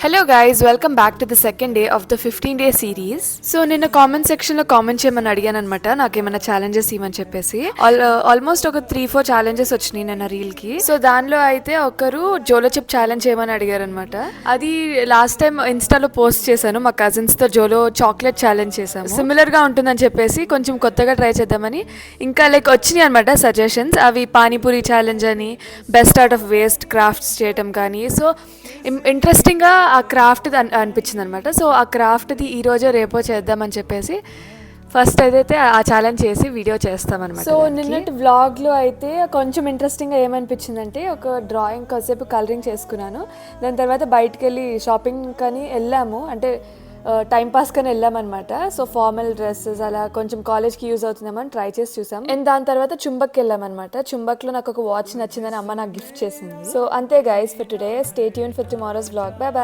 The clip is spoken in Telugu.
Hello guys, welcome back to the second day of the 15-day series. So నిన్న కామెంట్ సెక్షన్ లో కామెంట్ చేయమని అడిగాను అనమాట, నాకేమైనా ఛాలెంజెస్ ఇవ్వమని చెప్పేసి. ఆల్మోస్ట్ ఒక 3-4 ఛాలెంజెస్ వచ్చినాయి నిన్న రీల్ కి. సో దానిలో అయితే ఒకరు జోలో చిప్ ఛాలెంజ్ చేయమని అడిగారు అనమాట. అది లాస్ట్ టైం ఇన్స్టాలో పోస్ట్ చేశాను, మా కజిన్స్ తో జోలో చాక్లెట్ ఛాలెంజ్ చేశాము. సిమిలర్ గా ఉంటుందని చెప్పేసి కొంచెం కొత్తగా ట్రై చేద్దామని ఇంకా వచ్చినాయి అనమాట సజెషన్స్. అవి పానీపూరి ఛాలెంజ్ అని, best out of waste crafts చేయటం కానీ. సో ఇంట్రెస్టింగ్గా ఆ క్రాఫ్ట్ అనిపించింది అనమాట. సో ఆ క్రాఫ్ట్ది ఈరోజో రేపో చేద్దామని చెప్పేసి ఫస్ట్ అయితే ఆ ఛాలెంజ్ చేసి వీడియో చేస్తామన్నమాట. సో నిన్నటి వ్లాగ్లో అయితే కొంచెం ఇంట్రెస్టింగ్గా ఏమనిపించిందంటే, ఒక డ్రాయింగ్ కాసేపు కలరింగ్ చేసుకున్నాను. దాని తర్వాత బయటికి వెళ్ళి షాపింగ్ కానీ వెళ్ళాము, అంటే టైం పాస్ కానీ వెళ్ళామన్నమాట. సో ఫార్మల్ డ్రెస్సెస్ అలా కొంచెం కాలేజ్కి యూజ్ అవుతుందేమని ట్రై చేసి చూసాం. అండ్ దాని తర్వాత చుంబక్కి వెళ్ళామన్నమాట. చుంబక్లో నాకు ఒక వాచ్ నచ్చిందని అమ్మ నాకు గిఫ్ట్ చేసింది. సో అంతే guys for today. Stay tune for tomorrow's vlog. Bye by.